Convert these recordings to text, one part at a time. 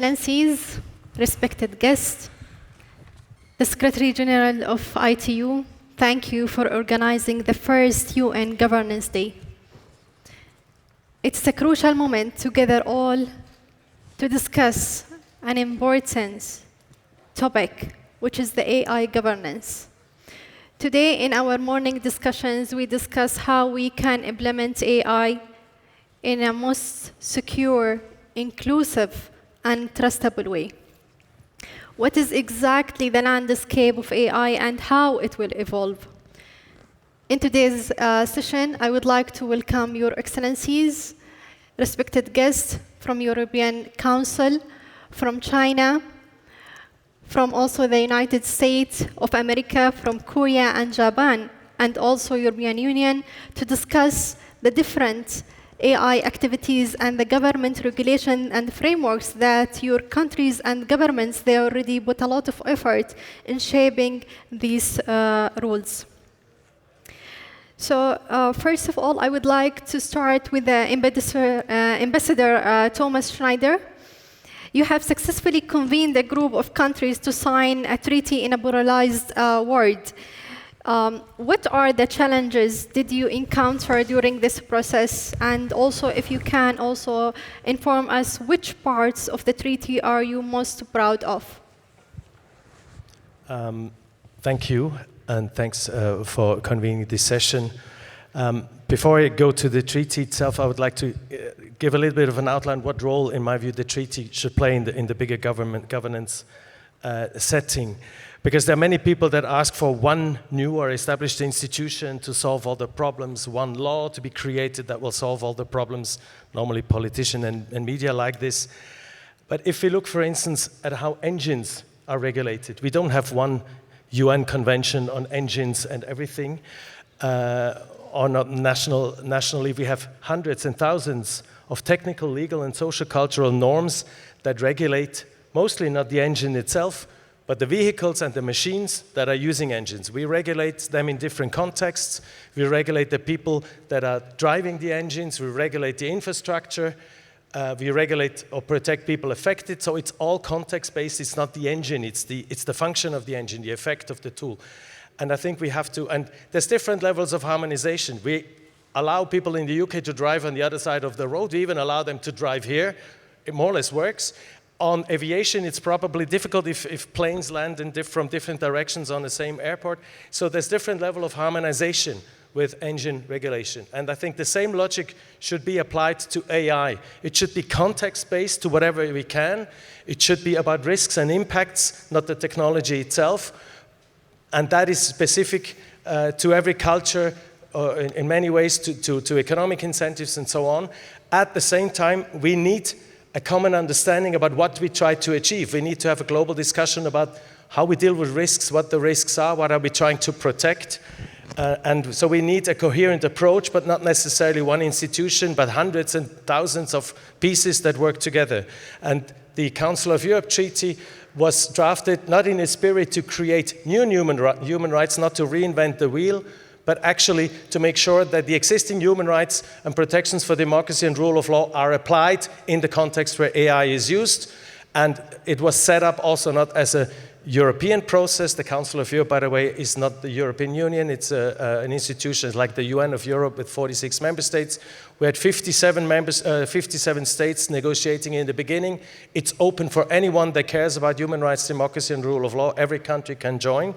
Excellencies, respected guests, the Secretary General of ITU, thank you for organizing the first UN Governance Day. It's a crucial moment to gather all to discuss an important topic, which is the AI governance. Today, in our morning discussions, we discuss how we can implement AI in a most secure, inclusive, and trustable way. What is exactly the landscape of AI and how it will evolve? In today's session, I would like to welcome Your Excellencies, respected guests from European Council, from China, from also the United States of America, from Korea and Japan, and also European Union, to discuss the different AI activities and the government regulation and frameworks that your countries and governments, they already put a lot of effort in shaping these rules. So first of all, I would like to start with the Ambassador Thomas Schneider. You have successfully convened a group of countries to sign a treaty in a pluralized world. What are the challenges did you encounter during this process? And also, if you can also inform us which parts of the treaty are you most proud of? Thank you, and thanks for convening this session. Before I go to the treaty itself, I would like to give a little bit of an outline what role, in my view, the treaty should play in the bigger governance setting. Because there are many people that ask for one new or established institution to solve all the problems, one law to be created that will solve all the problems. Normally politicians and media like this. But if we look, for instance, at how engines are regulated, we don't have one UN convention on engines and everything. Or not nationally, we have hundreds and thousands of technical, legal, and social cultural norms that regulate mostly not the engine itself, but the vehicles and the machines that are using engines. We regulate them in different contexts. We regulate the people that are driving the engines. We regulate the infrastructure. We regulate or protect people affected. So it's all context-based. It's not the engine. It's the function of the engine, the effect of the tool. And I think we have to, and there's different levels of harmonization. We allow people in the UK to drive on the other side of the road. We even allow them to drive here. It more or less works. On aviation, it's probably difficult if planes land from different directions on the same airport. So there's different level of harmonization with engine regulation. And I think the same logic should be applied to AI. It should be context-based to whatever we can. It should be about risks and impacts, not the technology itself. And that is specific to every culture, in many ways to economic incentives and so on. At the same time, we need a common understanding about what we try to achieve. We need to have a global discussion about how we deal with risks, what the risks are, what are we trying to protect. And so we need a coherent approach, but not necessarily one institution, but hundreds and thousands of pieces that work together. And the Council of Europe Treaty was drafted not in a spirit to create new human rights, not to reinvent the wheel, but actually to make sure that the existing human rights and protections for democracy and rule of law are applied in the context where AI is used. And it was set up also not as a European process. The Council of Europe, by the way, is not the European Union. It's an institution like the UN of Europe with 46 member states. We had 57 states negotiating in the beginning. It's open for anyone that cares about human rights, democracy, and rule of law. Every country can join.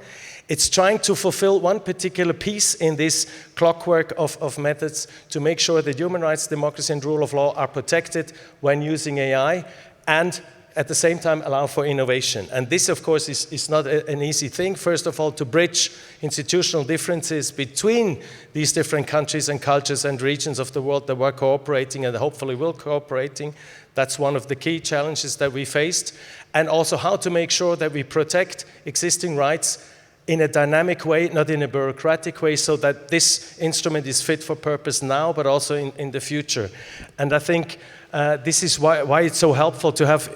It's trying to fulfill one particular piece in this clockwork of methods to make sure that human rights, democracy, and rule of law are protected when using AI, and at the same time allow for innovation. And this, of course, is not an easy thing. First of all, to bridge institutional differences between these different countries and cultures and regions of the world that were cooperating and hopefully will cooperating. That's one of the key challenges that we faced. And also how to make sure that we protect existing rights in a dynamic way, not in a bureaucratic way, so that this instrument is fit for purpose now, but also in the future. And I think this is why it's so helpful to have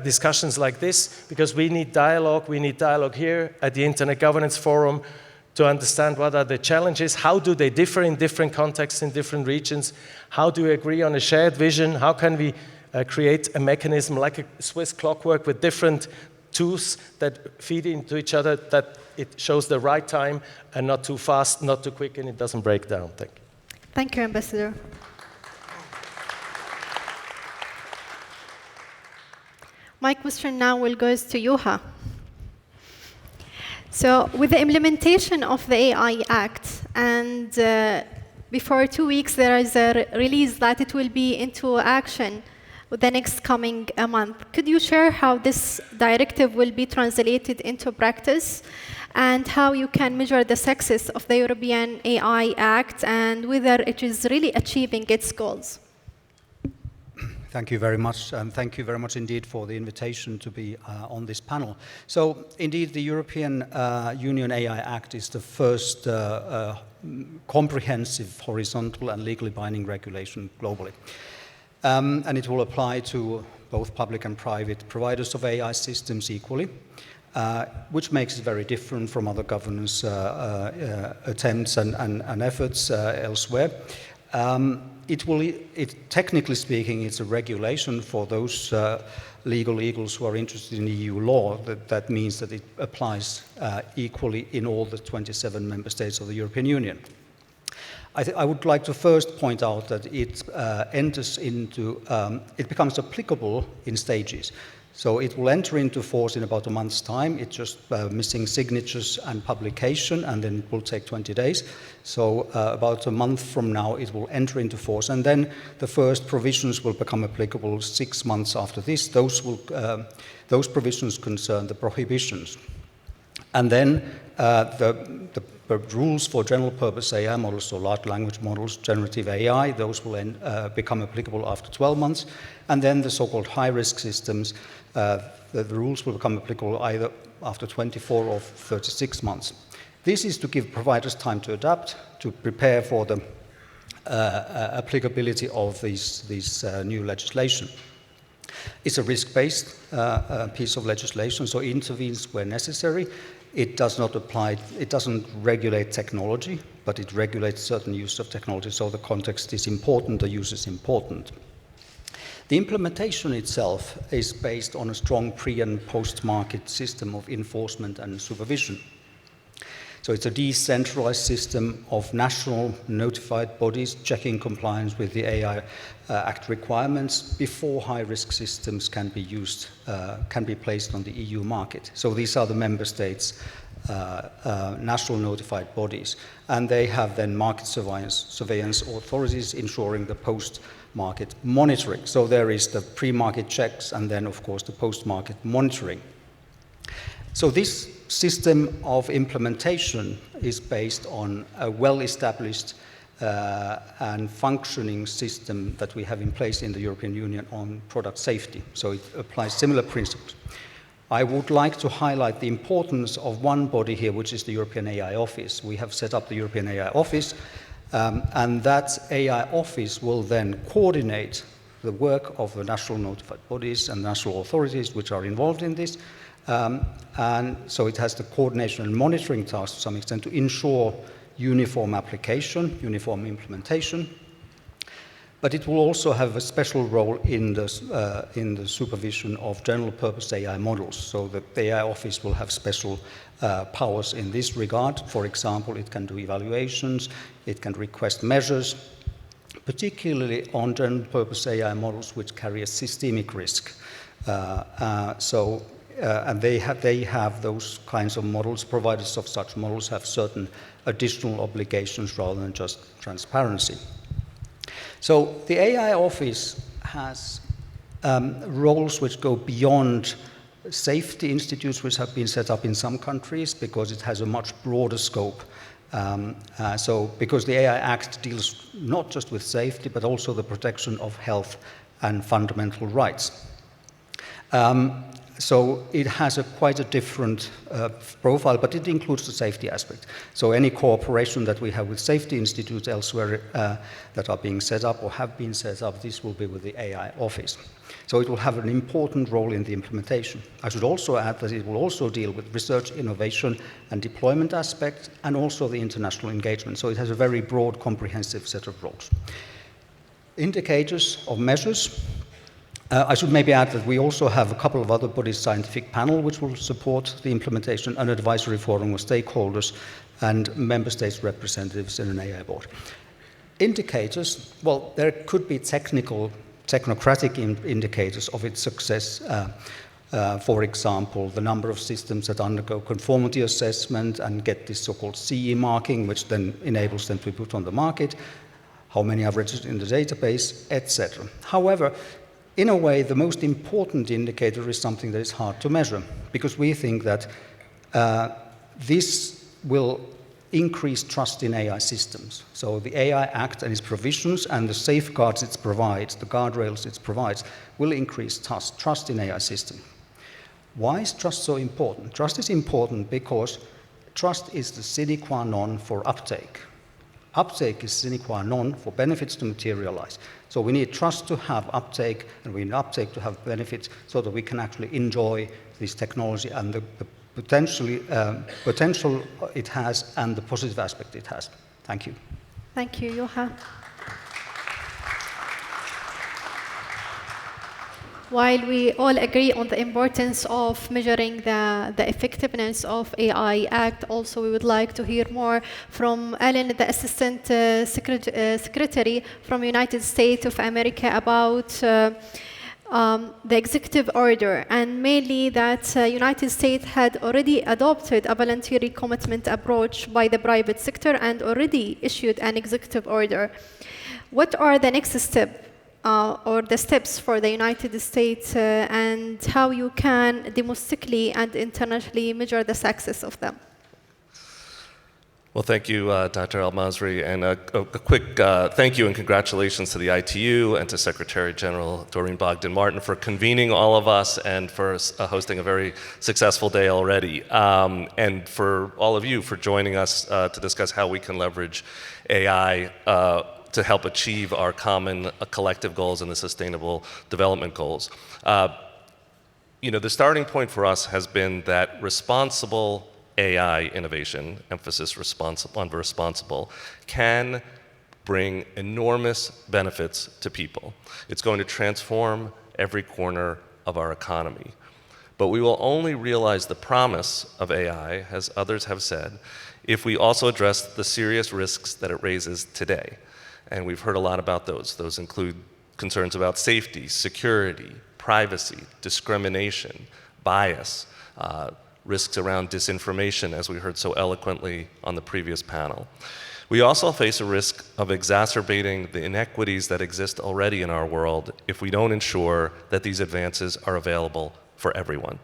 discussions like this, because we need dialogue. We need dialogue here at the Internet Governance Forum to understand what are the challenges, how do they differ in different contexts, in different regions, how do we agree on a shared vision, how can we create a mechanism like a Swiss clockwork with different tools that feed into each other, that it shows the right time and not too fast, not too quick, and it doesn't break down. Thank you. Thank you, Ambassador. My question now will go to Juha. So with the implementation of the AI Act, and before 2 weeks there is a release that it will be into action with the next coming month. Could you share how this directive will be translated into practice and how you can measure the success of the European AI Act and whether it is really achieving its goals? Thank you very much, and thank you very much indeed for the invitation to be on this panel. So, indeed, the European Union AI Act is the first comprehensive, horizontal, and legally binding regulation globally. And it will apply to both public and private providers of AI systems equally, which makes it very different from other governance attempts and efforts elsewhere. Technically speaking, it's a regulation for those legal eagles who are interested in EU law. That means that it applies equally in all the 27 member states of the European Union. I would like to first point out that it becomes applicable in stages. So it will enter into force in about a month's time. It's just missing signatures and publication, and then it will take 20 days. So about a month from now, it will enter into force. And then the first provisions will become applicable 6 months after this. Those provisions concern the prohibitions. And then the rules for general purpose AI models, so large language models, generative AI, those will become applicable after 12 months. And then the so-called high-risk systems, the rules will become applicable either after 24 or 36 months. This is to give providers time to adapt, to prepare for the applicability of these new legislation. It's a risk-based piece of legislation, so it intervenes where necessary. It doesn't regulate technology, but it regulates certain use of technology, so the context is important, the use is important. The implementation itself is based on a strong pre- and post-market system of enforcement and supervision. So it's a decentralized system of national notified bodies checking compliance with the AI Act requirements before high-risk systems can be used, can be placed on the EU market. So these are the member states' national notified bodies, and they have then market surveillance authorities ensuring the post-market monitoring. So there is the pre-market checks and then, of course, the post-market monitoring. So this system of implementation is based on a well-established and functioning system that we have in place in the European Union on product safety. So it applies similar principles. I would like to highlight the importance of one body here, which is the European AI Office. We have set up the European AI Office, and that AI Office will then coordinate the work of the national notified bodies and national authorities which are involved in this. And so it has the coordination and monitoring task to some extent to ensure uniform application, uniform implementation. But it will also have a special role in the supervision of general purpose AI models. So the AI Office will have special powers in this regard. For example, it can do evaluations, it can request measures, particularly on general purpose AI models which carry a systemic risk. And they have those kinds of models. Providers of such models have certain additional obligations rather than just transparency. So the AI Office has roles which go beyond safety institutes which have been set up in some countries because it has a much broader scope. Because the AI Act deals not just with safety but also the protection of health and fundamental rights. So it has quite a different profile, but it includes the safety aspect. So any cooperation that we have with safety institutes elsewhere that are being set up or have been set up, this will be with the AI Office. So it will have an important role in the implementation. I should also add that it will also deal with research, innovation, and deployment aspects, and also the international engagement. So it has a very broad, comprehensive set of roles. Indicators of measures. I should maybe add that we also have a couple of other bodies, scientific panel, which will support the implementation, an advisory forum with stakeholders and member states representatives in an AI board. Indicators, well, there could be technocratic indicators of its success. For example, the number of systems that undergo conformity assessment and get this so-called CE marking, which then enables them to be put on the market, how many are registered in the database, etc. However, in a way, the most important indicator is something that is hard to measure, because we think that this will increase trust in AI systems. So the AI Act and its provisions and the safeguards it provides, the guardrails it provides, will increase trust in AI systems. Why is trust so important? Trust is important because trust is the sine qua non for uptake. Uptake is sine qua non for benefits to materialize. So we need trust to have uptake, and we need uptake to have benefits so that we can actually enjoy this technology and the potential it has and the positive aspect it has. Thank you. Thank you, Johan. While we all agree on the importance of measuring the effectiveness of AI Act, also we would like to hear more from Ellen, the Assistant Secretary from United States of America, about the executive order, and mainly that United States had already adopted a voluntary commitment approach by the private sector and already issued an executive order. What are the next steps? Or the steps for the United States and how you can domestically and internationally measure the success of them? Well, thank you, Dr. Al-Masri, and a quick thank you and congratulations to the ITU and to Secretary General Doreen Bogdan-Martin for convening all of us and for hosting a very successful day already, and for all of you for joining us to discuss how we can leverage AI to help achieve our common collective goals and the Sustainable Development Goals. The starting point for us has been that responsible AI innovation, emphasis on responsible, can bring enormous benefits to people. It's going to transform every corner of our economy. But we will only realize the promise of AI, as others have said, if we also address the serious risks that it raises today. And we've heard a lot about those. Those include concerns about safety, security, privacy, discrimination, bias, risks around disinformation, as we heard so eloquently on the previous panel. We also face a risk of exacerbating the inequities that exist already in our world if we don't ensure that these advances are available for everyone.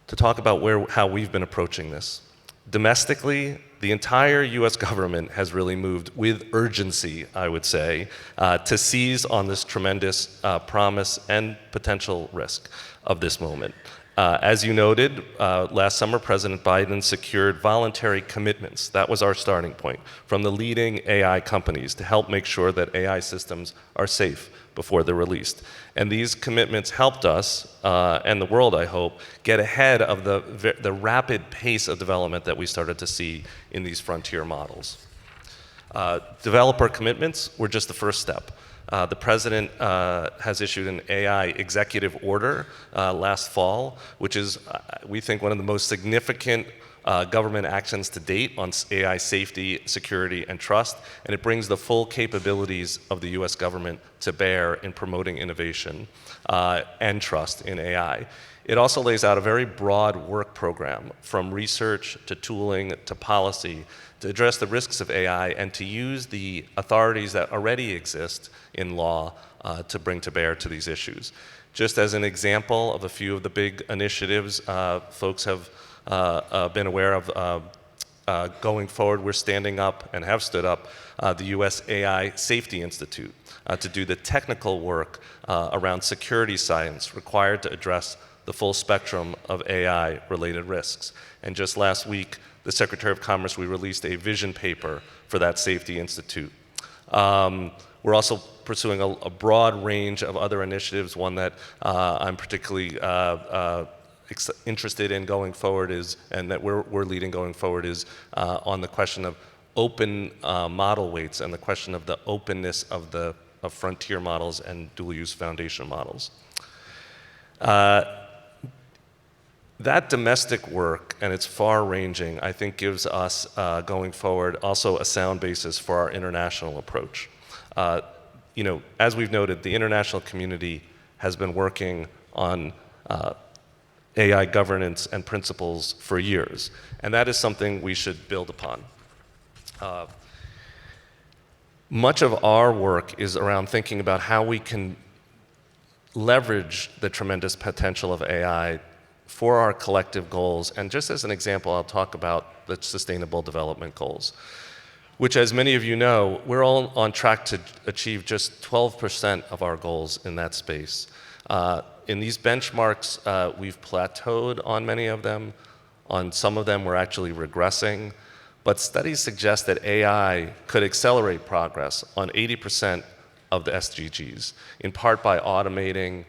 To talk about how we've been approaching this. Domestically, the entire US government has really moved with urgency, I would say, to seize on this tremendous promise and potential risk of this moment. As you noted, last summer, President Biden secured voluntary commitments. That was our starting point from the leading AI companies to help make sure that AI systems are safe before they're released. And these commitments helped us, and the world, I hope, get ahead of the rapid pace of development that we started to see in these frontier models. Developer commitments were just the first step. The president has issued an AI executive order last fall, which is, we think, one of the most significant government actions to date on AI safety, security, and trust, and it brings the full capabilities of the US government to bear in promoting innovation and trust in AI. It also lays out a very broad work program, from research to tooling to policy, to address the risks of AI and to use the authorities that already exist in law to bring to bear to these issues. Just as an example of a few of the big initiatives folks have been aware of going forward, we're standing up and have stood up the US AI Safety Institute to do the technical work around security science required to address the full spectrum of AI-related risks. And just last week, the Secretary of Commerce, we released a vision paper for that Safety Institute. We're also pursuing a broad range of other initiatives. One that I'm particularly interested in going forward is, and that we're leading going forward, is on the question of open model weights and the question of the openness of the of frontier models and dual-use foundation models. That domestic work, and it's far-ranging, I think gives us, going forward, also a sound basis for our international approach. As we've noted, the international community has been working on AI governance and principles for years, and that is something we should build upon. Much of our work is around thinking about how we can leverage the tremendous potential of AI for our collective goals. And just as an example, I'll talk about the Sustainable Development Goals, which, as many of you know, we're all on track to achieve just 12% of our goals in that space. In these benchmarks, we've plateaued on many of them. On some of them, we're actually regressing. But studies suggest that AI could accelerate progress on 80% of the SDGs, in part by automating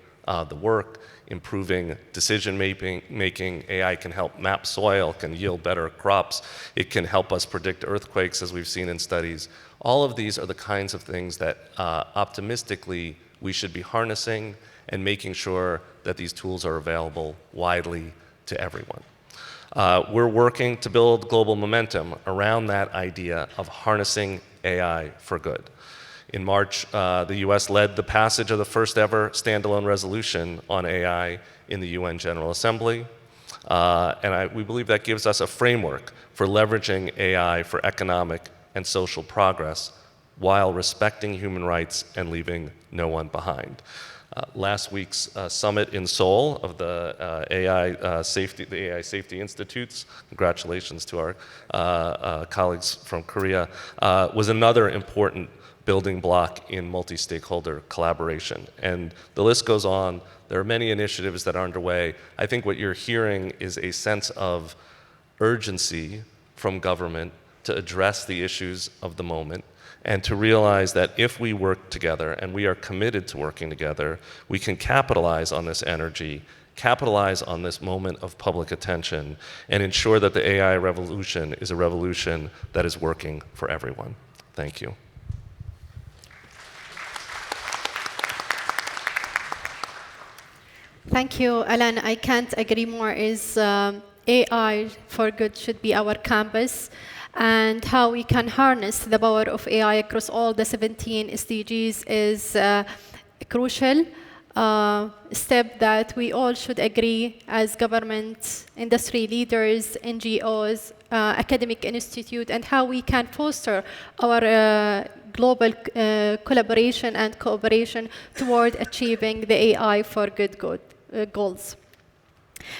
the work, improving decision making. AI can help map soil, can yield better crops. It can help us predict earthquakes, as we've seen in studies. All of these are the kinds of things that optimistically we should be harnessing and making sure that these tools are available widely to everyone. We're working to build global momentum around that idea of harnessing AI for good. In March, the US led the passage of the first ever standalone resolution on AI in the UN General Assembly. We believe that gives us a framework for leveraging AI for economic and social progress while respecting human rights and leaving no one behind. Last week's summit in Seoul of the AI Safety Institutes, congratulations to our colleagues from Korea, was another important building block in multi-stakeholder collaboration. And the list goes on. There are many initiatives that are underway. I think what you're hearing is a sense of urgency from government to address the issues of the moment and to realize that if we work together, and we are committed to working together, we can capitalize on this energy, capitalize on this moment of public attention, and ensure that the AI revolution is a revolution that is working for everyone. Thank you. Thank you, Alan. I can't agree more. AI for good should be our campus, and how we can harness the power of AI across all the 17 SDGs is a crucial step that we all should agree as government, industry leaders, NGOs, academic institute, and how we can foster our global collaboration and cooperation toward achieving the AI for good goals.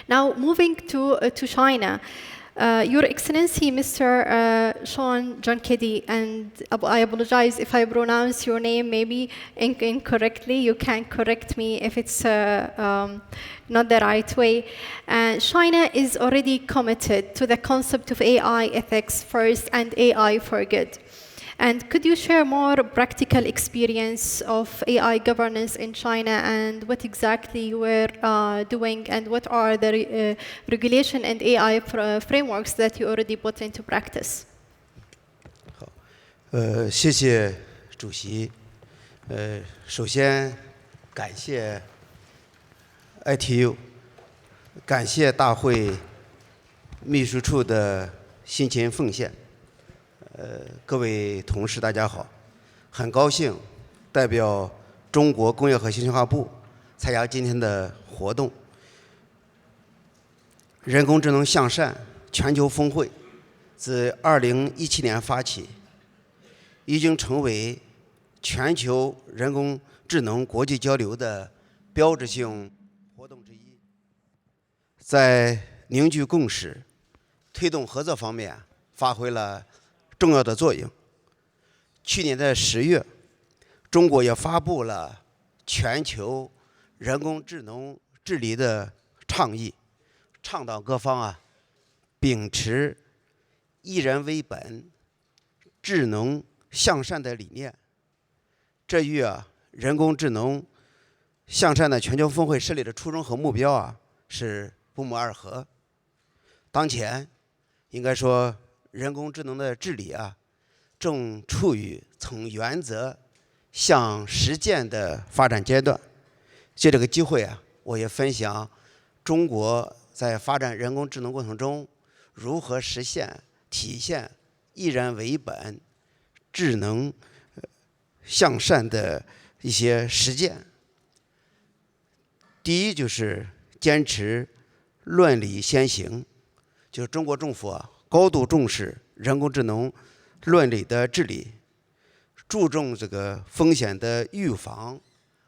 Now, moving to China. Your Excellency, Mr. SHAN Zhongde, and I apologize if I pronounce your name maybe incorrectly. You can correct me if it's not the right way. China is already committed to the concept of AI ethics first and AI for good. And could you share more practical experience of AI governance in China and what exactly you were doing and what are the regulation and AI frameworks that you already put into practice? 谢谢主席。首先感谢 ITU， 感谢大会秘书处的辛勤奉献。各位同事，大家好！很高兴代表中国工业和信息化部参加今天的活动。人工智能向善全球峰会自2017年发起，已经成为全球人工智能国际交流的标志性活动之一，在凝聚共识、推动合作方面发挥了重要的作用。去年的10月，中国也发布了全球人工智能治理的倡议，倡导各方秉持以人为本、智能向善的理念。这与人工智能向善的全球峰会设立的初衷和目标是不谋而合。当前应该说，人工智能的治理正处于从原则向实践的发展阶段。借这个机会啊，我也分享中国在发展人工智能过程中如何实现体现以人为本、智能向善的一些实践。第一就是坚持论理先行，就是中国政府啊高度重视人工智能论理的治理，注重这个风险的预防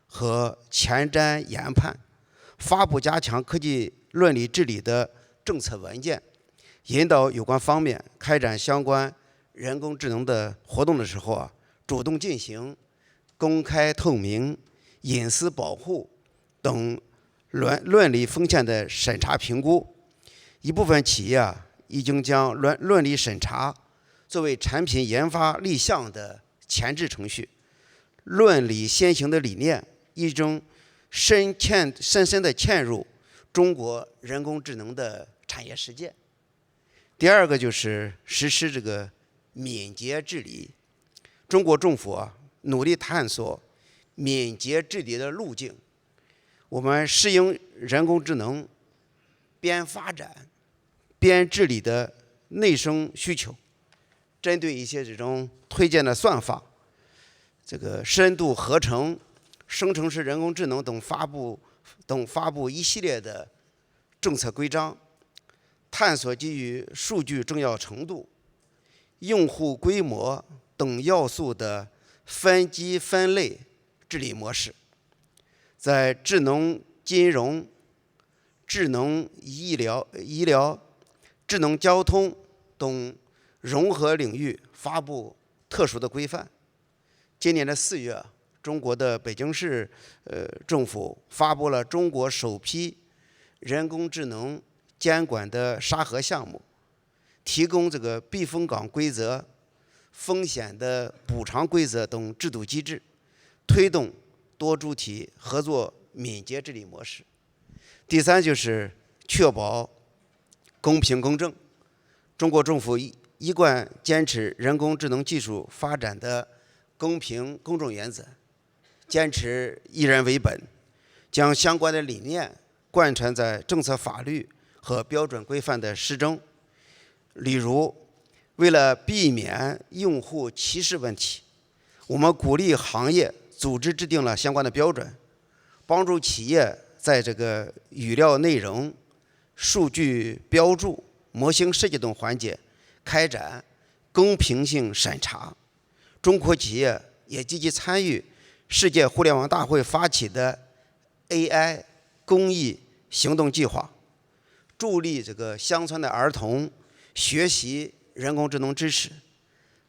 和前瞻研判，发布加强科技论理治理的政策文件，引导有关方面开展相关人工智能的活动的时候啊，主动进行公开透明、隐私保护等论理风险的审查评估。一部分企业啊，已经将论理审查作为产品研发立项的前置程序。论理先行的理念已经深深地嵌入中国人工智能的产业实践。第二个就是实施这个敏捷治理。中国政府啊，努力探索敏捷治理的路径。我们适应人工智能边发展边治理的内生需求，针对一些这种推荐的算法、这个深度合成、生成式人工智能等发布一系列的政策规章，探索基于数据重要程度、用户规模等要素的分级分类治理模式，在智能金融、智能医疗、智能交通等融合领域发布特殊的规范。今年的4月，中国的北京市政府发布了中国首批人工智能监管的沙盒项目，提供这个避风港规则、风险的补偿规则等制度机制，推动多主体合作敏捷治理模式。第三就是确保公平公正。中国政府一贯坚持人工智能技术发展的公平公正原则，坚持以人为本，将相关的理念贯穿在政策法律和标准规范的施政。例如，为了避免用户歧视问题，我们鼓励行业组织制定了相关的标准，帮助企业在这个语料内容、数据标注、模型设计等环节开展公平性审查。中国企业也积极参与世界互联网大会发起的 AI 公益行动计划，助力这个乡村的儿童学习人工智能知识，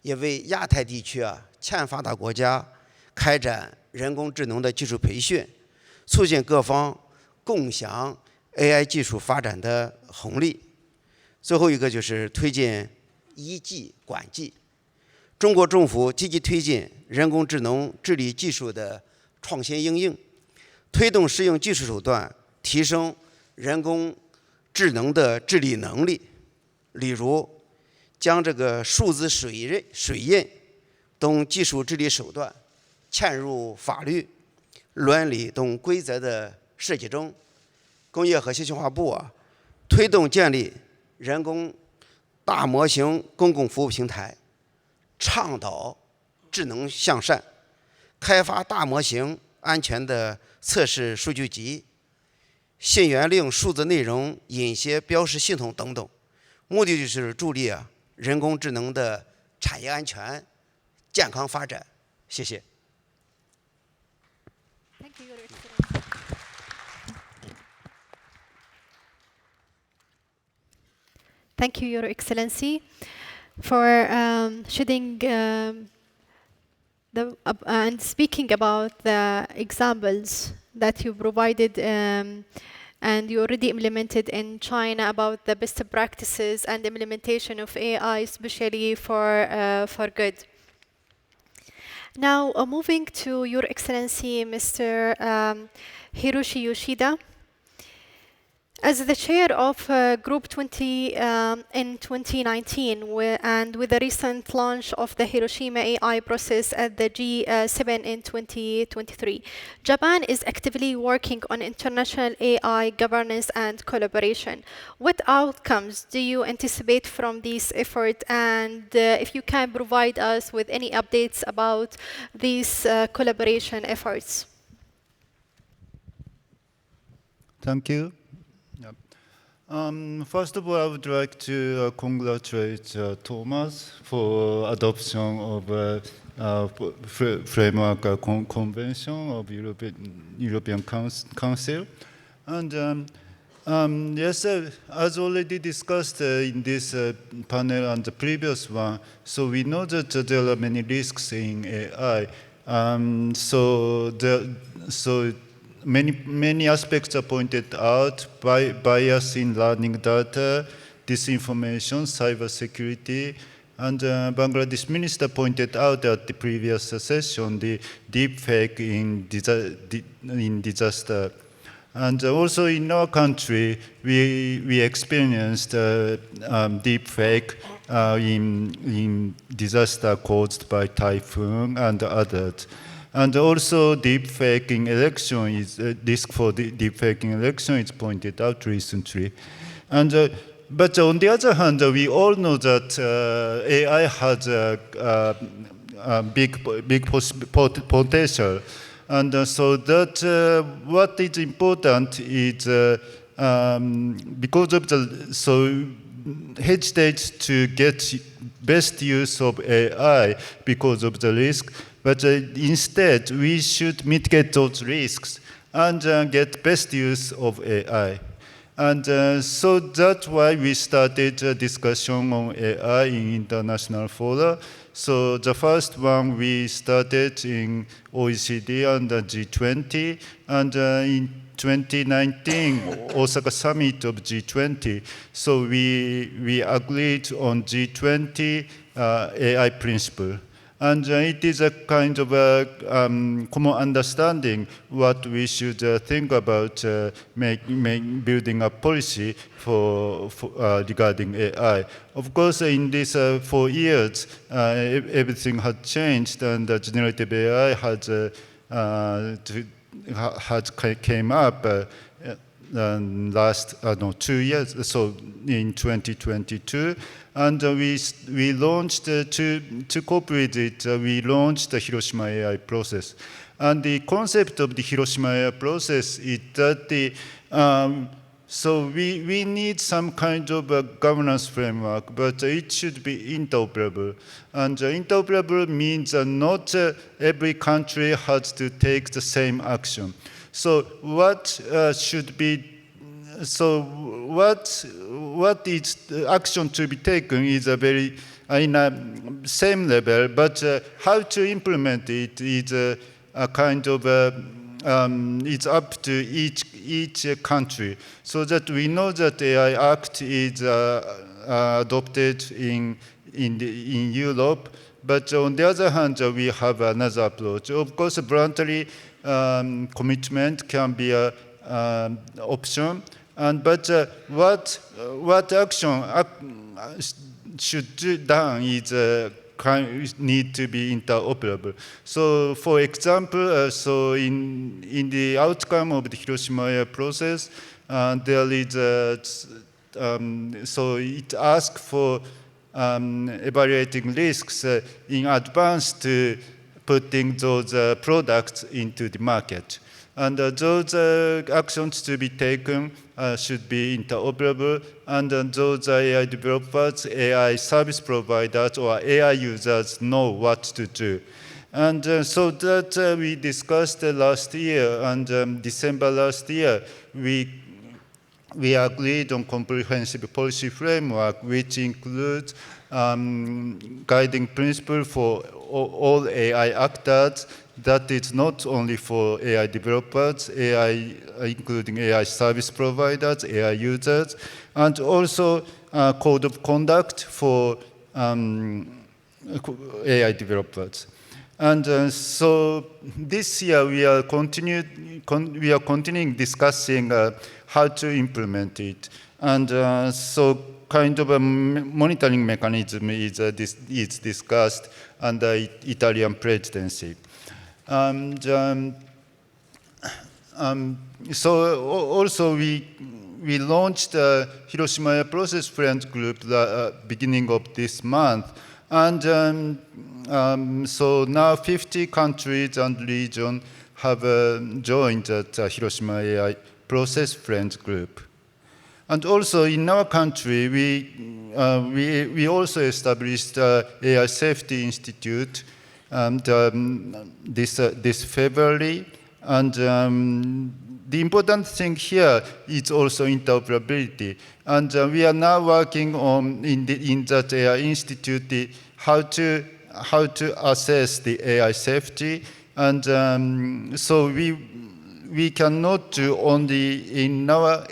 也为亚太地区欠发达国家开展人工智能的技术培训，促进各方共享 AI 技术发展的红利。最后一个就是推进依纪管纪。中国政府积极推进人工智能治理技术的创新应用，推动适应技术手段，提升人工智能的治理能力。例如，将这个数字水印等技术治理手段嵌入法律、伦理等规则的设计中。工业和信息化部推动建立人工大模型公共服务平台，倡导智能向善，开发大模型安全的测试数据集、信源令数字内容隐歇标识系统等等，目的就是助力人工智能的产业安全、健康发展。谢谢。Thank you, Your Excellency, for shedding and speaking about the examples that you provided and you already implemented in China about the best practices and implementation of AI, especially for good. Now, moving to Your Excellency, Mr. Hiroshi Yoshida. As the chair of Group 20 in 2019, and with the recent launch of the Hiroshima AI process at the G7 in 2023, Japan is actively working on international AI governance and collaboration. What outcomes do you anticipate from this effort? And if you can provide us with any updates about these collaboration efforts. Thank you. First of all, I would like to congratulate Thomas for adoption of framework convention of European Council. And yes, as already discussed in this panel and the previous one, so we know that there are many risks in AI. Many aspects are pointed out by bias in learning data, disinformation, cybersecurity, and Bangladesh minister pointed out at the previous session the deepfake in disaster. And also in our country, we experienced deepfake in disaster caused by typhoon and others. And also deepfake in election risk for deepfake in election is pointed out recently. And but on the other hand, we all know that AI has a big potential. And so that what is important is because of the hesitate to get best use of AI because of the risk. But instead, we should mitigate those risks and get best use of AI. And so that's why we started a discussion on AI in international fora. So the first one we started in OECD and the G20, and in 2019, Osaka summit of G20. So we agreed on G20 AI principle. And it is a kind of a common understanding what we should think about building a policy for regarding AI. Of course, in these 4 years, everything has changed, and generative AI has came up last 2 years, so in 2022. And we launched, to cope with it, we launched the Hiroshima AI process. And the concept of the Hiroshima AI process is that so we need some kind of a governance framework, but it should be interoperable. And interoperable means not every country has to take the same action. So what should be what is action to be taken is a very in a same level, but how to implement it is a kind of it's up to each country, so that we know that AI Act is adopted in Europe. But on the other hand, we have another approach. Of course, voluntary commitment can be an option. But what action should be done is need to be interoperable. So, for example, so in the outcome of the Hiroshima AI process, there is so it asks for evaluating risks in advance to putting those products into the market. And those actions to be taken should be interoperable, and those AI developers, AI service providers, or AI users know what to do. And so that we discussed last year, and December last year, we agreed on comprehensive policy framework, which includes guiding principle for all AI actors. That is not only for AI developers, including AI service providers, AI users, and also code of conduct for AI developers. And so this year we are continuing discussing how to implement it. And so kind of a monitoring mechanism is discussed under Italian presidency. And so also we launched the Hiroshima Process Friends Group the beginning of this month. And so now 50 countries and regions have joined the Hiroshima AI Process Friends Group. And also in our country, we also established AI Safety Institute this February. And the important thing here is also interoperability. And we are now working on in that AI institute how to assess the AI safety. And so we cannot do only in our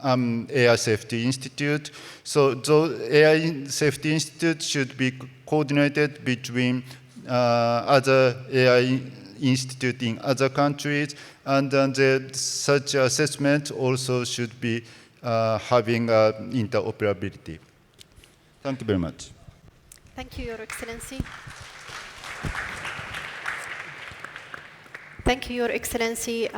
AI Safety Institute. So the AI Safety Institute should be coordinated between other AI institute in other countries, and then such assessment also should be having interoperability. Thank you very much. Thank you, Your Excellency. Thank you, Your Excellency.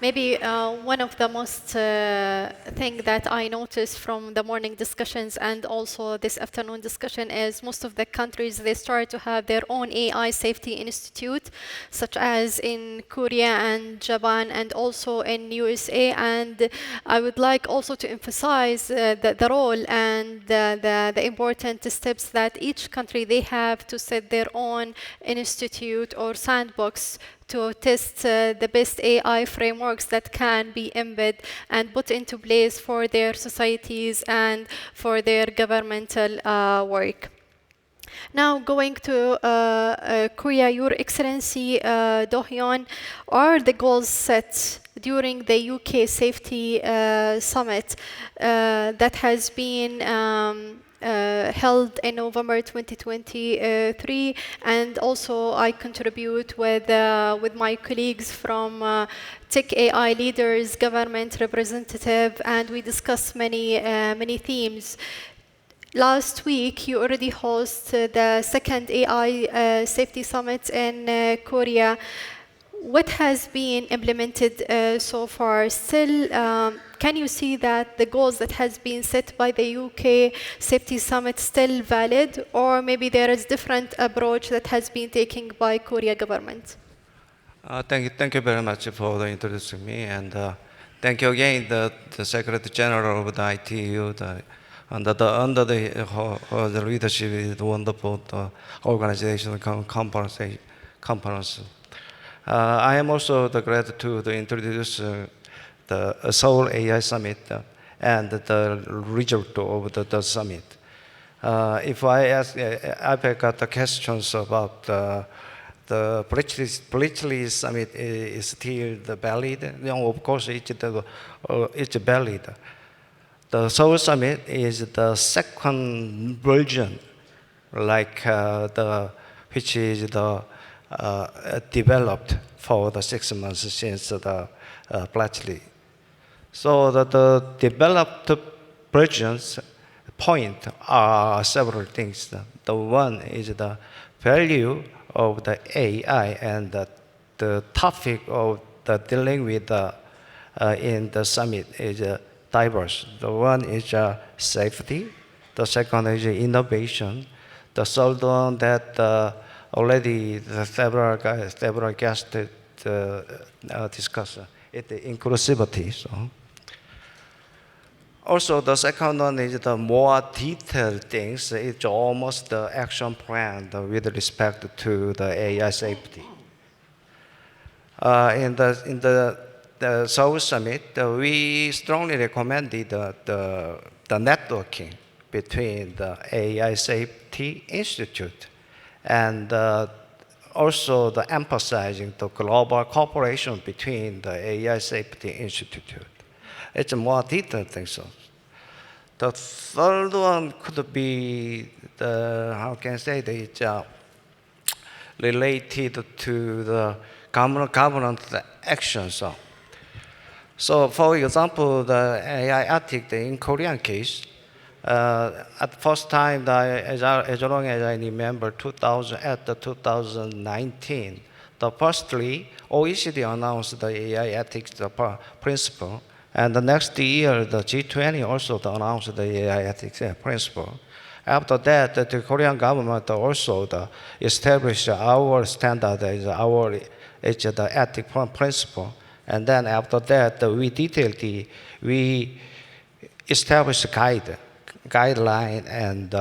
Maybe one of the most thing that I noticed from the morning discussions and also this afternoon discussion is most of the countries, they start to have their own AI safety institute, such as in Korea and Japan and also in USA. And I would like also to emphasize the role and the important steps that each country, they have to set their own institute or sandbox to test the best AI frameworks that can be embedded and put into place for their societies and for their governmental work. Now, going to Korea, Your Excellency Dohyun, are the goals set during the UK Safety Summit that has been held in November 2023, and also I contribute with my colleagues from tech AI leaders, government representative, and we discuss many themes. Last week, you already hosted the second AI Safety Summit in Korea. What has been implemented so far? Still, can you see that the goals that has been set by the UK Safety Summit still valid, or maybe there is different approach that has been taken by Korea government? Thank you very much for introducing me, and thank you again the Secretary General of the ITU, under the leadership of the wonderful organization conference. I am also glad to introduce the Seoul AI Summit and the result of the summit. If I've got the questions about the politically summit is still valid. Of course, it's valid. The Seoul summit is the second version, like which is developed for the 6 months since the Bletchley. So the developed versions point are several things. The one is the value of the AI and the topic of the dealing with in the summit is diverse. The one is safety. The second is innovation. The third one that already several guests discussed it, inclusivity. So. Also, the second one is the more detailed things. It's almost the action plan with respect to the AI safety. In the Seoul Summit, we strongly recommended the networking between the AI Safety Institute and also the emphasizing the global cooperation between the AI Safety Institute. It's a more detailed thing. So. The third one could be the, how can I say, related to the government actions. So, for example, the AI ethics in Korean case, at first time, as long as I remember, at the 2019, firstly, OECD announced the AI ethics principle, and the next year, the G20 also announced the AI ethics principle. After that, the Korean government also established our standard as the ethics principle. And then after that, we established guideline and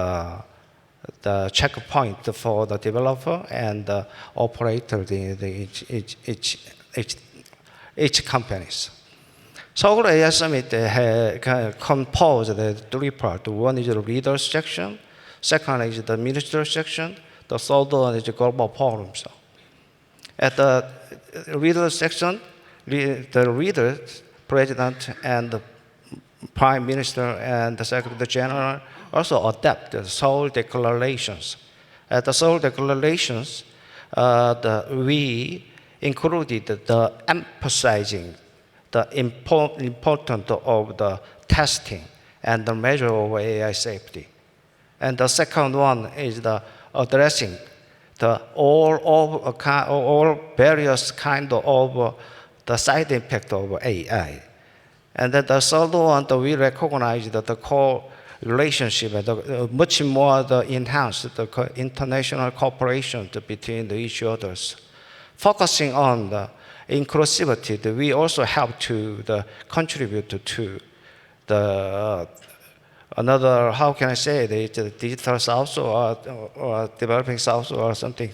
the checkpoint for the developer and the operator in each companies. Seoul AI Summit composed the three parts. One is the leaders section, second is the minister section, the third one is the global forum. At the leaders section, the leader, president, and the prime minister and the secretary general also adopt the Seoul declarations. At the Seoul declarations, we included the emphasizing the importance of the testing and the measure of AI safety. And the second one is the addressing the all various kind of the side effect of AI. And then the third one, we recognize that the core relationship and much more enhanced the international cooperation between each others. Focusing on the inclusivity, we also have to contribute to the another, how can I say it, the digital south or developing south or something.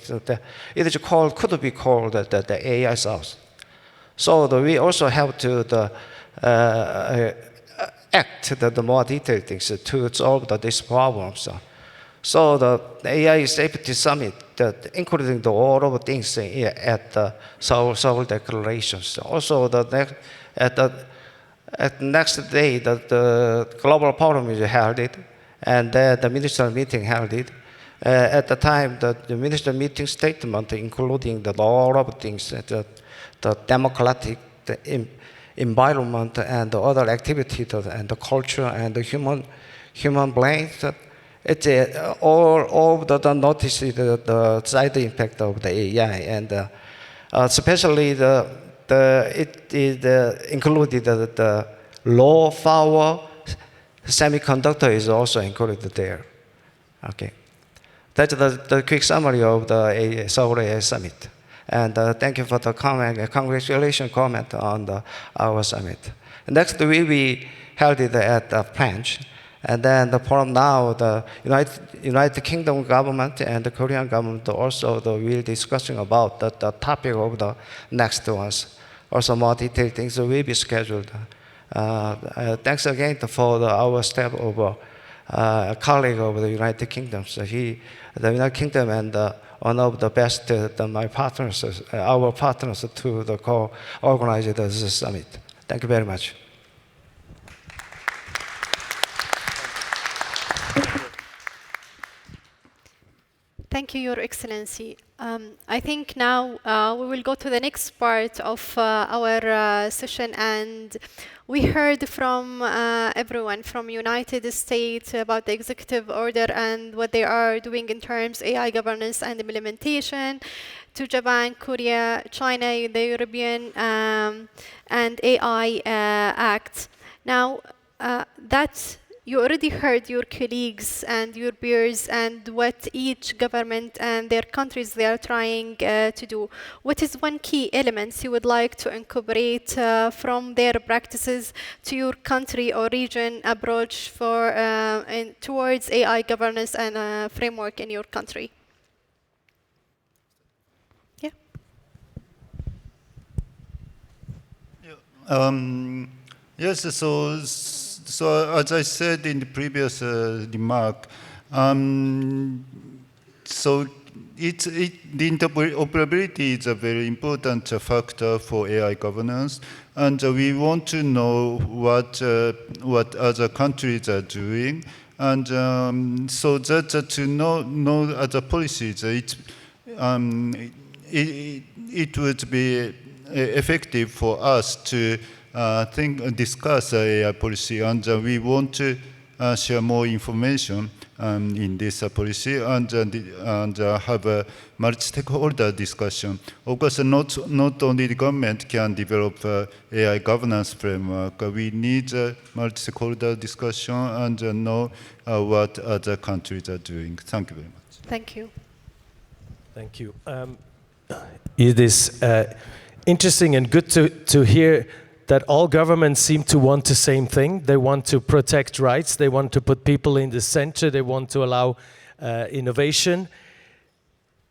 It is called, could be called the AI south. So we also have to act the more detailed things to solve these problems. So the AI Safety Summit, including all of things at the Seoul declarations. Also, at the next day, the global forum is held, and the minister meeting held. At the time, the minister meeting statement, including all of things, the democratic, the environment, and the other activities, and the culture, and the human brains. It's all of the notice the side impact of the AI, and especially it is included the low power semiconductor is also included there. Okay, that's the quick summary of the Seoul AI Summit. And thank you for the comment, congratulations comment on our summit. Next week we held it at French. And then from now, the United Kingdom government and the Korean government also will discussing about the topic of the next ones. Also more detailed things will be scheduled. Thanks again for our staff of colleague of the United Kingdom. So the United Kingdom and one of the best, my partners, our partners to co-organize this summit. Thank you very much. Thank you, Your Excellency. I think now we will go to the next part of our session, and we heard from everyone from United States about the executive order and what they are doing in terms of AI governance and implementation, to Japan, Korea, China, the European and AI Act. Now, that's you already heard your colleagues and your peers and what each government and their countries they are trying to do. What is one key element you would like to incorporate from their practices to your country or region approach for towards AI governance and framework in your country? Yeah. Yes, so as I said in the previous remark, so the interoperability is a very important factor for AI governance, and we want to know what other countries are doing, and so that to know other policies, it would be effective for us to discuss AI policy, and we want to share more information in this policy and have a multi-stakeholder discussion. Of course, not only the government can develop AI governance framework. We need a multi-stakeholder discussion and know what other countries are doing. Thank you very much. Thank you. Thank you. It is interesting and good to hear that all governments seem to want the same thing. They want to protect rights. They want to put people in the center. They want to allow innovation.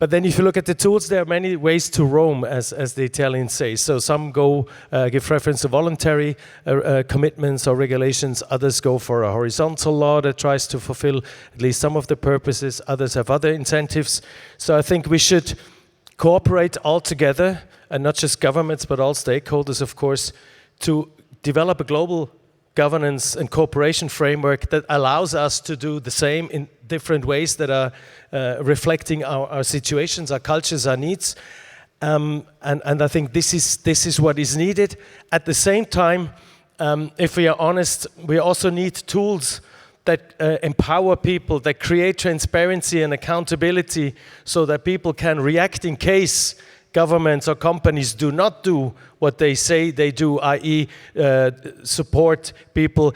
But then if you look at the tools, there are many ways to roam, as the Italians say. So some go give preference to voluntary commitments or regulations. Others go for a horizontal law that tries to fulfill at least some of the purposes. Others have other incentives. So I think we should cooperate all together, and not just governments, but all stakeholders, of course, to develop a global governance and cooperation framework that allows us to do the same in different ways that are reflecting our situations, our cultures, our needs. And I think this is what is needed. At the same time, if we are honest, we also need tools that empower people, that create transparency and accountability so that people can react in case governments or companies do not do what they say they do, i.e. Support people,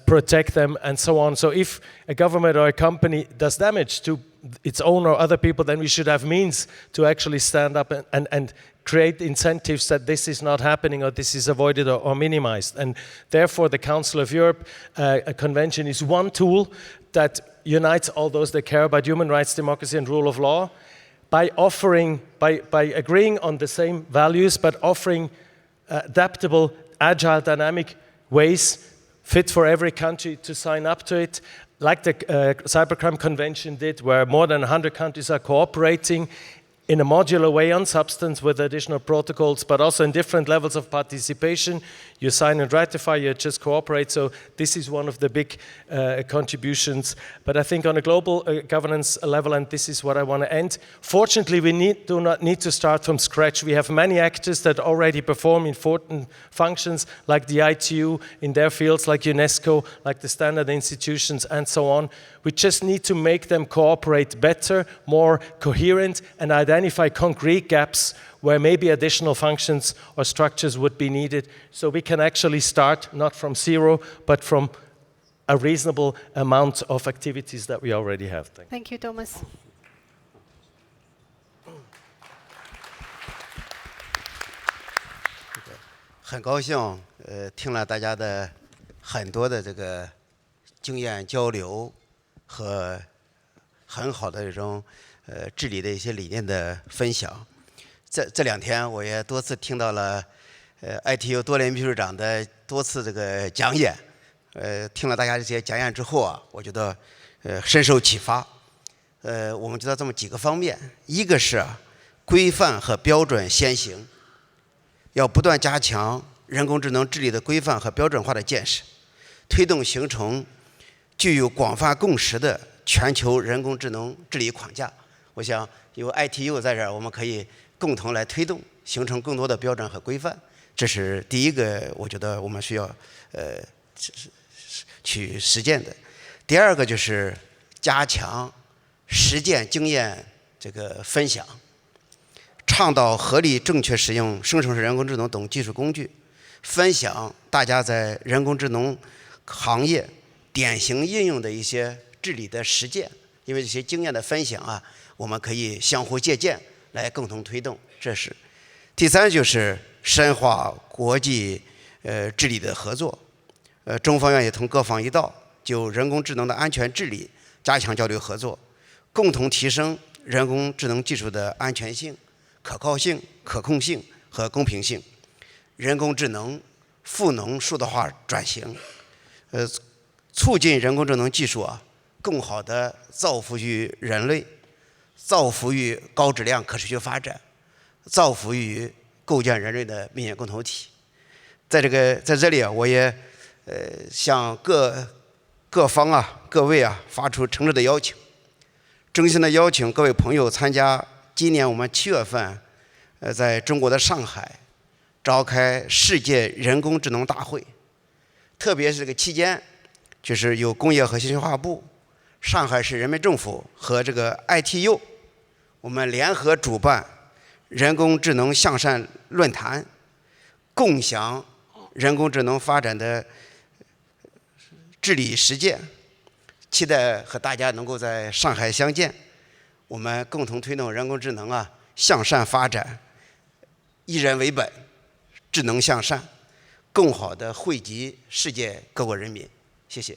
protect them, and so on. So if a government or a company does damage to its own or other people, then we should have means to actually stand up and create incentives that this is not happening or this is avoided or minimized. And therefore, the Council of Europe Convention is one tool that unites all those that care about human rights, democracy, and rule of law, by agreeing on the same values, but offering adaptable, agile, dynamic ways fit for every country to sign up to it, like the Cybercrime Convention did, where more than 100 countries are cooperating in a modular way on substance with additional protocols, but also in different levels of participation. You sign and ratify, you just cooperate. So this is one of the big contributions. But I think on a global governance level, and this is what I want to end, fortunately, we do not need to start from scratch. We have many actors that already perform important functions, like the ITU in their fields, like UNESCO, like the standard institutions, and so on. We just need to make them cooperate better, more coherent, and identify concrete gaps where maybe additional functions or structures would be needed, so we can actually start not from zero, but from a reasonable amount of activities that we already have. Thank you, Thomas. 很高兴，听了大家的很多的这个经验交流和很好的这种治理的一些理念的分享。这2天我也多次听到了ITU 多连秘书长的多次这个讲演，听了大家这些讲演之后啊，我觉得深受启发。我们知道这么几个方面，一个是规范和标准先行，要不断加强人工智能治理的规范和标准化的建设，推动形成具有广泛共识的全球人工智能治理框架。我想有 ITU 在这儿，我们可以共同来推动，形成更多的标准和规范。这是第一个，我觉得我们需要去实践的。第二个就是加强实践经验这个分享，倡导合理正确使用生成式人工智能等技术工具，分享大家在人工智能行业典型应用的一些治理的实践，因为这些经验的分享啊，我们可以相互借鉴来共同推动。这是第三，就是深化国际治理的合作。中方愿意同各方一道，就人工智能的安全治理加强交流合作，共同提升人工智能技术的安全性、可靠性、可控性和公平性。人工智能赋能数字化转型，促进人工智能技术啊更好的造福于人类，造福于高质量可持续发展，造福于构建人类的命运共同体。在这里啊，我也向各方啊各位啊发出诚挚的邀请，衷心的邀请各位朋友参加今年我们7月份，在中国的上海召开世界人工智能大会，特别是这个期间，就是有工业和信息化部、上海市人民政府和这个 ITU， 我们联合主办人工智能向善论坛，共享人工智能发展的治理实践，期待和大家能够在上海相见，我们共同推动人工智能向善发展，以人为本，智能向善，更好地惠及世界各国人民。谢谢。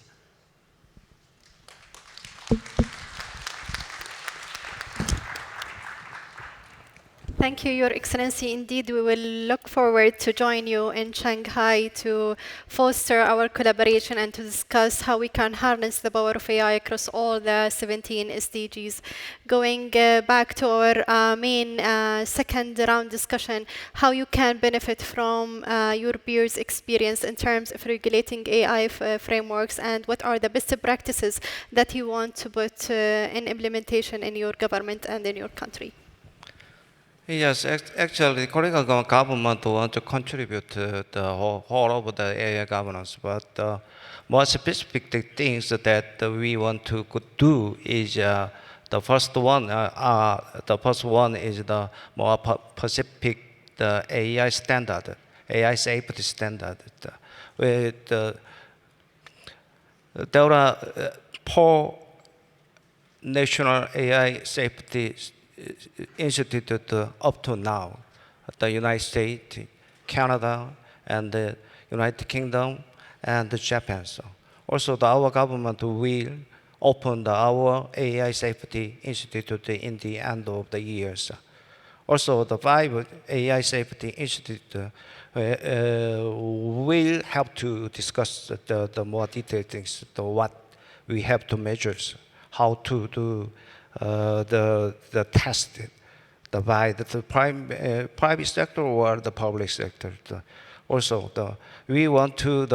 Thank you, Your Excellency. Indeed, we will look forward to join you in Shanghai to foster our collaboration and to discuss how we can harness the power of AI across all the 17 SDGs. Going back to our main second round discussion, how you can benefit from your peers' experience in terms of regulating AI frameworks, and what are the best practices that you want to put in implementation in your government and in your country. Yes, actually, Korean government want to contribute to the whole of the area governance, but more specific things that we want to do is the first one. The first one is the more specific the AI standard, AI safety standard. With there are 4 national AI safety institute up to now: the United States, Canada, and the United Kingdom, and Japan. So also, our government will open our AI safety institute in the end of the year. Also, the 5 AI safety institute will help to discuss the more detailed things, what we have to measure, how to do the test by the private sector or the public sector. Also, we want to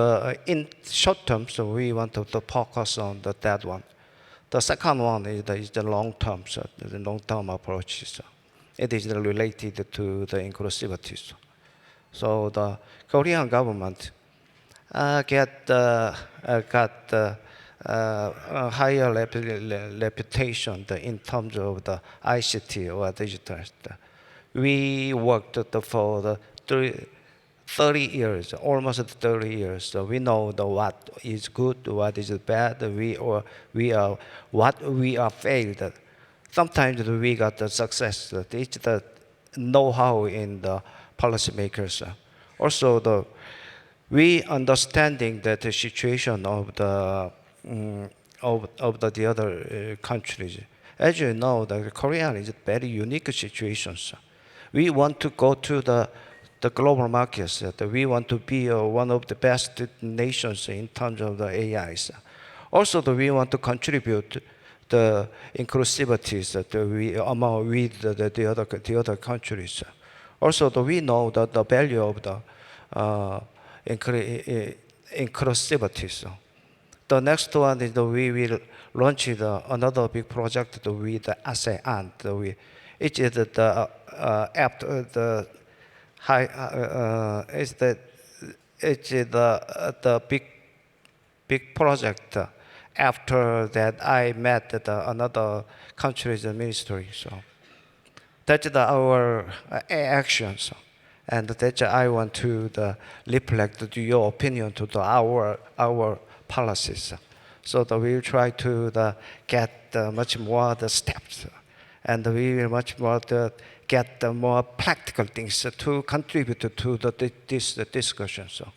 in short term, so we want to focus on that one. The second one is the long term, so the long term approach. So it is related to the inclusivity. So the Korean government got a higher reputation in terms of the ICT or digital. We worked for 30 years, almost 30 years. So we know what is good, what is bad, what we are failed. Sometimes we got the success. It's the know-how in the policymakers. Also, we understanding that the situation of the other countries. As you know, the Korean is a very unique situation. We want to go to the global markets. We want to be one of the best nations in terms of the AIs. Also, we want to contribute the inclusivities that we among with the other countries. Also, we know that the value of the inclusivities. The next one is we will launch another big project with the ASEAN. It is after the big project. After that, I met another country's ministry. So that's our actions, and that I want to reflect your opinion to our policies. So that we will try to get much more the steps, and we will much more get the more practical things to contribute to this discussion. So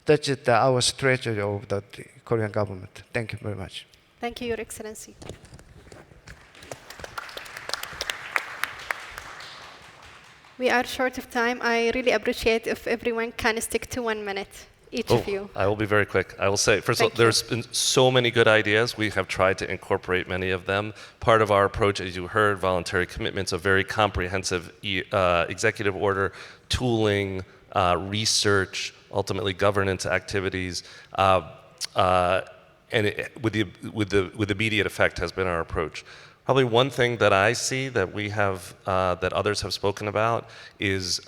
that is our strategy of the Korean government. Thank you very much. Thank you, Your Excellency. We are short of time. I really appreciate if everyone can stick to 1 minute. Each of you. I will be very quick. I will say, first of all, there's been so many good ideas. We have tried to incorporate many of them. Part of our approach, as you heard, voluntary commitments, a very comprehensive executive order, tooling, research, ultimately governance activities, and with the immediate effect has been our approach. Probably one thing that I see that we have, that others have spoken about is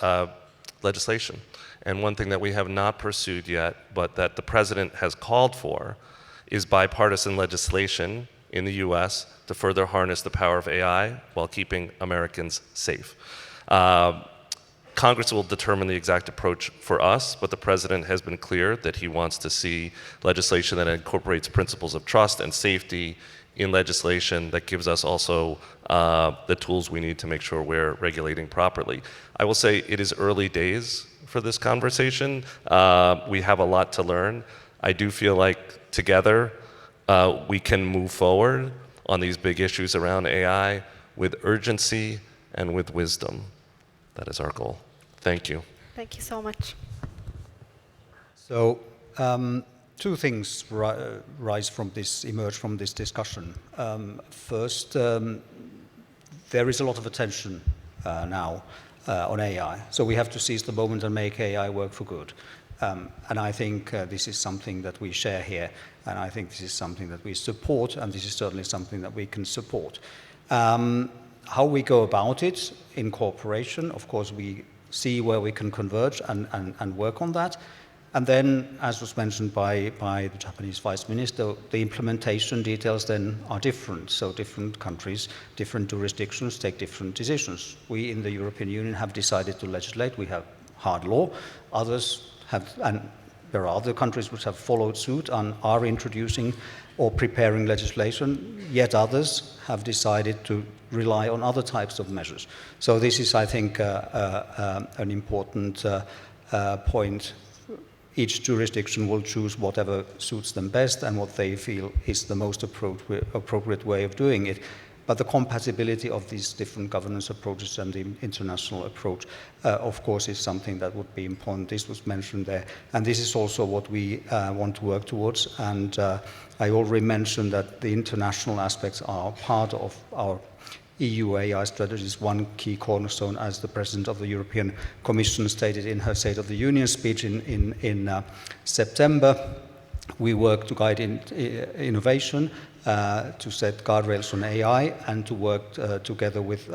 legislation. And one thing that we have not pursued yet, but that the president has called for, is bipartisan legislation in the US to further harness the power of AI while keeping Americans safe. Congress will determine the exact approach for us, but the president has been clear that he wants to see legislation that incorporates principles of trust and safety in legislation that gives us also the tools we need to make sure we're regulating properly. I will say it is early days for this conversation. We have a lot to learn. I do feel like together we can move forward on these big issues around AI with urgency and with wisdom. That is our goal. Thank you. Thank you so much. So, two things emerge from this discussion. First, there is a lot of attention now on AI. So we have to seize the moment and make AI work for good. And I think this is something that we share here, and I think this is something that we support, and this is certainly something that we can support. How we go about it in cooperation, of course, we see where we can converge and work on that. And then, as was mentioned by the Japanese Vice Minister, the implementation details then are different. So different countries, different jurisdictions take different decisions. We in the European Union have decided to legislate. We have hard law. Others have, and there are other countries which have followed suit and are introducing or preparing legislation, yet others have decided to rely on other types of measures. So this is, I think, an important point. Each jurisdiction will choose whatever suits them best and what they feel is the most appropriate way of doing it. But the compatibility of these different governance approaches and the international approach, of course, is something that would be important. This was mentioned there. And this is also what we want to work towards. And I already mentioned that the international aspects are part of our EU AI strategies, one key cornerstone, as the President of the European Commission stated in her State of the Union speech in September. We work to guide innovation, to set guardrails on AI, and to work together with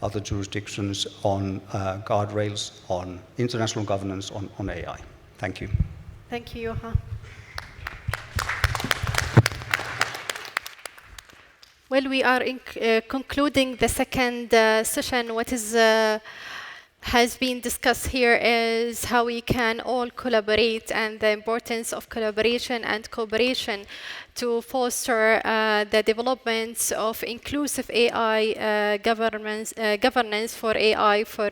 other jurisdictions on guardrails on international governance on AI. Thank you. Thank you, Johan. Well, we are concluding the second session. What has been discussed here is how we can all collaborate and the importance of collaboration and cooperation to foster the development of inclusive AI governance for AI for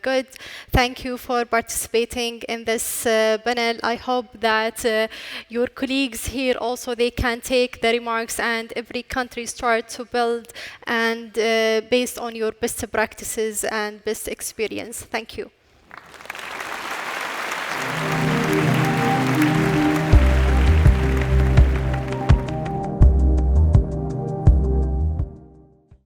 good. Thank you for participating in this panel. I hope that your colleagues here also, they can take the remarks and every country start to build and based on your best practices and best experience. Thank you.